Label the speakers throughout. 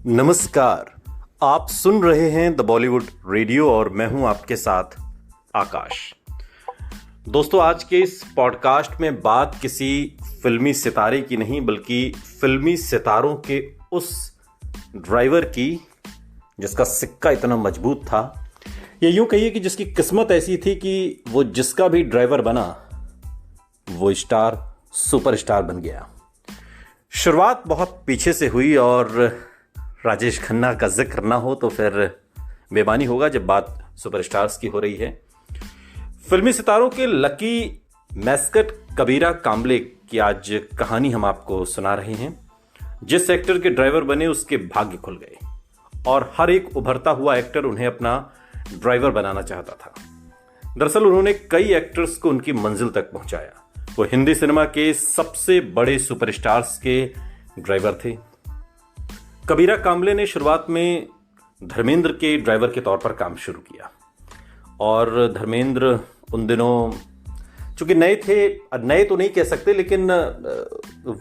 Speaker 1: नमस्कार। आप सुन रहे हैं द बॉलीवुड रेडियो और मैं हूं आपके साथ आकाश। दोस्तों, आज के इस पॉडकास्ट में बात किसी फिल्मी सितारे की नहीं बल्कि फिल्मी सितारों के उस ड्राइवर की जिसका सिक्का इतना मजबूत था, ये यूं कहिए कि जिसकी किस्मत ऐसी थी कि वो जिसका भी ड्राइवर बना वो स्टार सुपरस्टार बन गया। शुरुआत बहुत पीछे से हुई और राजेश खन्ना का जिक्र ना हो तो फिर बेमानी होगा जब बात सुपरस्टार्स की हो रही है। फिल्मी सितारों के लकी मैस्कट कबीरा काम्बले की आज कहानी हम आपको सुना रहे हैं। जिस एक्टर के ड्राइवर बने उसके भाग्य खुल गए और हर एक उभरता हुआ एक्टर उन्हें अपना ड्राइवर बनाना चाहता था। दरअसल उन्होंने कई एक्टर्स को उनकी मंजिल तक पहुंचाया। वो हिंदी सिनेमा के सबसे बड़े सुपरस्टार्स के ड्राइवर थे। कबीरा काम्बले ने शुरुआत में धर्मेंद्र के ड्राइवर के तौर पर काम शुरू किया और धर्मेंद्र उन दिनों चूंकि नए थे, नए तो नहीं कह सकते, लेकिन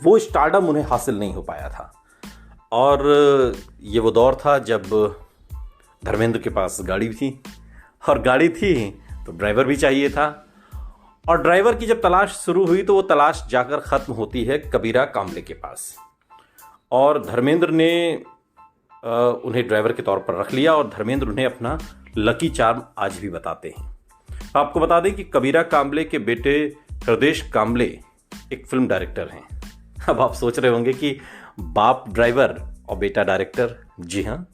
Speaker 1: वो स्टारडम उन्हें हासिल नहीं हो पाया था। और ये वो दौर था जब धर्मेंद्र के पास गाड़ी थी और गाड़ी थी तो ड्राइवर भी चाहिए था। और ड्राइवर की जब तलाश शुरू हुई तो वो तलाश जाकर खत्म होती है कबीरा काम्बले के पास। और धर्मेंद्र ने उन्हें ड्राइवर के तौर पर रख लिया और धर्मेंद्र उन्हें अपना लकी चार्म आज भी बताते हैं। आपको बता दें कि कबीरा काम्बले के बेटे हृदेश काम्बले एक फिल्म डायरेक्टर हैं। अब आप सोच रहे होंगे कि बाप ड्राइवर और बेटा डायरेक्टर। जी हाँ,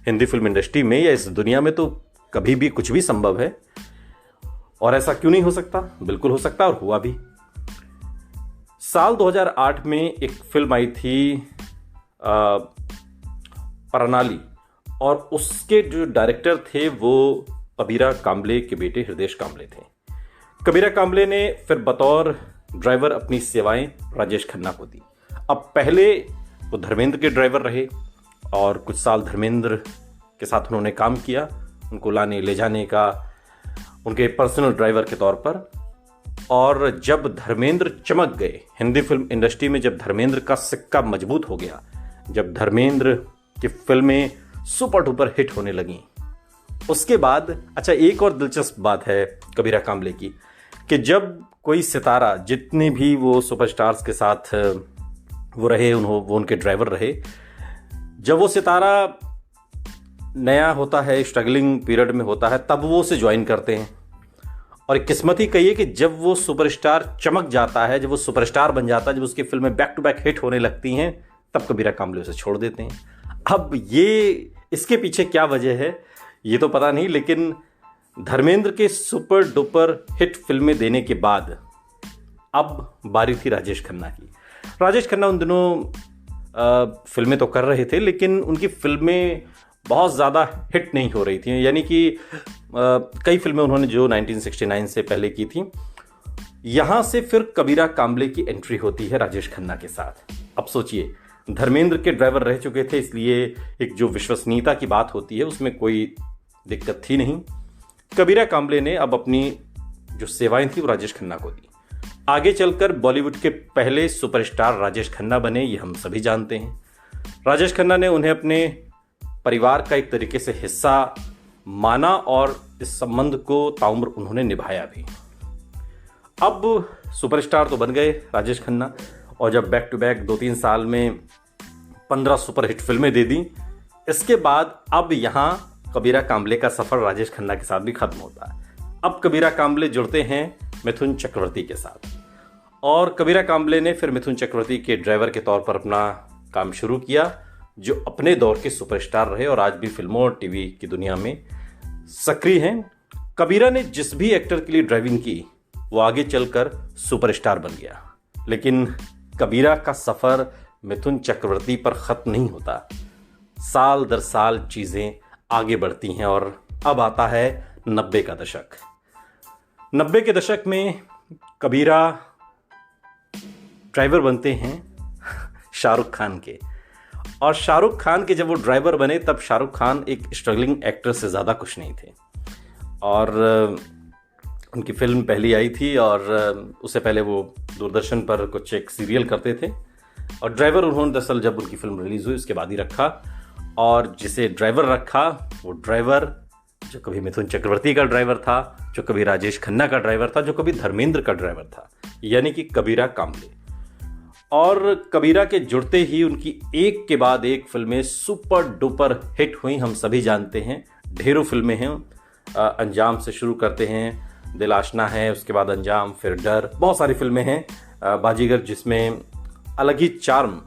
Speaker 1: हिंदी फिल्म इंडस्ट्री में या इस दुनिया में तो कभी भी कुछ भी संभव है। और ऐसा क्यों नहीं हो सकता? बिल्कुल हो सकता और हुआ भी। साल 2008 में एक फिल्म आई थी प्रणाली और उसके जो डायरेक्टर थे वो कबीरा काम्बले के बेटे हृदेश काम्बले थे। कबीरा काम्बले ने फिर बतौर ड्राइवर अपनी सेवाएं राजेश खन्ना को दी। अब पहले वो धर्मेंद्र के ड्राइवर रहे और कुछ साल धर्मेंद्र के साथ उन्होंने काम किया, उनको लाने ले जाने का, उनके पर्सनल ड्राइवर के तौर पर। और जब धर्मेंद्र चमक गए हिंदी फिल्म इंडस्ट्री में, जब धर्मेंद्र का सिक्का मजबूत हो गया, जब धर्मेंद्र की फिल्में सुपर डुपर हिट होने लगीं, उसके बाद अच्छा एक और दिलचस्प बात है कबीरा काम्बले की कि जब कोई सितारा, जितने भी वो सुपरस्टार्स के साथ वो रहे, वो उनके ड्राइवर रहे, जब वो सितारा नया होता है, स्ट्रगलिंग पीरियड में होता है, तब वो उसे ज्वाइन करते हैं। और एक किस्मत ही कहिए कि जब वो सुपरस्टार चमक जाता है, जब वो सुपरस्टार बन जाता है, जब उसकी फिल्में बैक टू बैक हिट होने लगती हैं, तब कबीरा काम्बले उसे छोड़ देते हैं। अब ये इसके पीछे क्या वजह है ये तो पता नहीं, लेकिन धर्मेंद्र के सुपर डुपर हिट फिल्में देने के बाद अब बारी थी राजेश खन्ना की। राजेश खन्ना उन दिनों फिल्में तो कर रहे थे लेकिन उनकी फिल्में बहुत ज़्यादा हिट नहीं हो रही थी। यानी कि कई फिल्में उन्होंने जो 1969 से पहले की थी, यहाँ से फिर कबीरा काम्बले की एंट्री होती है राजेश खन्ना के साथ। अब सोचिए, धर्मेंद्र के ड्राइवर रह चुके थे, इसलिए एक जो विश्वसनीयता की बात होती है उसमें कोई दिक्कत थी नहीं। कबीरा काम्बले ने अब अपनी जो सेवाएं थी वो राजेश खन्ना को दी। आगे चलकर बॉलीवुड के पहले सुपरस्टार राजेश खन्ना बने, ये हम सभी जानते हैं। राजेश खन्ना ने उन्हें अपने परिवार का एक तरीके से हिस्सा माना और इस संबंध को ताउम्र उन्होंने निभाया भी। अब सुपरस्टार तो बन गए राजेश खन्ना और जब बैक टू बैक 2-3 साल में 15 सुपर हिट फिल्में दे दी, इसके बाद अब यहाँ कबीरा काम्बले का सफर राजेश खन्ना के साथ भी खत्म होता है। अब कबीरा काम्बले जुड़ते हैं मिथुन चक्रवर्ती के साथ और कबीरा काम्बले ने फिर मिथुन चक्रवर्ती के ड्राइवर के तौर पर अपना काम शुरू किया, जो अपने दौर के सुपरस्टार रहे और आज भी फिल्मों और टीवी की दुनिया में सक्रिय हैं। कबीरा ने जिस भी एक्टर के लिए ड्राइविंग की वो आगे चलकर सुपरस्टार बन गया, लेकिन कबीरा का सफर मिथुन चक्रवर्ती पर खत्म नहीं होता। साल दर साल चीजें आगे बढ़ती हैं और अब आता है 90 का दशक। 90 के दशक में कबीरा ड्राइवर बनते हैं शाहरुख खान के, और शाहरुख खान के जब वो ड्राइवर बने तब शाहरुख खान एक स्ट्रगलिंग एक्टर से ज़्यादा कुछ नहीं थे। और उनकी फिल्म पहली आई थी और उससे पहले वो दूरदर्शन पर कुछ एक सीरियल करते थे और ड्राइवर उन्होंने दरअसल जब उनकी फिल्म रिलीज़ हुई उसके बाद ही रखा। और जिसे ड्राइवर रखा वो ड्राइवर जो कभी मिथुन चक्रवर्ती का ड्राइवर था, जो कभी राजेश खन्ना का ड्राइवर था, जो कभी धर्मेंद्र का ड्राइवर था, यानी कि कबीरा काम्बले। और कबीरा के जुड़ते ही उनकी एक के बाद एक फिल्में सुपर डुपर हिट हुई, हम सभी जानते हैं। ढेरों फिल्में हैं, अंजाम से शुरू करते हैं, दिल आशना है, उसके बाद अंजाम, फिर डर, बहुत सारी फिल्में हैं। बाजीगर जिसमें अलग ही चार्म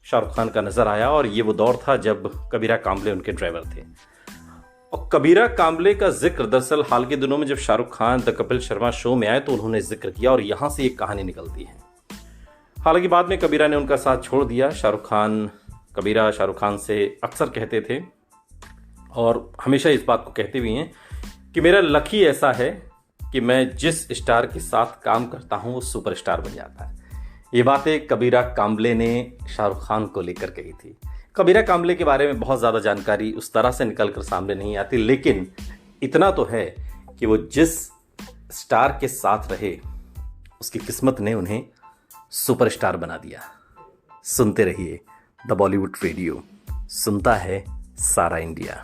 Speaker 1: शाहरुख खान का नजर आया, और ये वो दौर था जब कबीरा काम्बले उनके ड्राइवर थे। और कबीरा काम्बले का जिक्र दरअसल हाल के दिनों में जब शाहरुख खान द कपिल शर्मा शो में आए तो उन्होंने जिक्र किया, और यहां से एक कहानी निकलती है। हालांकि बाद में कबीरा ने उनका साथ छोड़ दिया। कबीरा शाहरुख खान से अक्सर कहते थे और हमेशा इस बात को कहते भी हैं कि मेरा लक ही ऐसा है कि मैं जिस स्टार के साथ काम करता हूं वो सुपरस्टार बन जाता है। ये बातें कबीरा काम्बले ने शाहरुख खान को लेकर कही थी। कबीरा काम्बले के बारे में बहुत ज़्यादा जानकारी उस तरह से निकल कर सामने नहीं आती, लेकिन इतना तो है कि वो जिस स्टार के साथ रहे उसकी किस्मत ने उन्हें सुपरस्टार बना दिया। सुनते रहिए द बॉलीवुड रेडियो, सुनता है सारा इंडिया।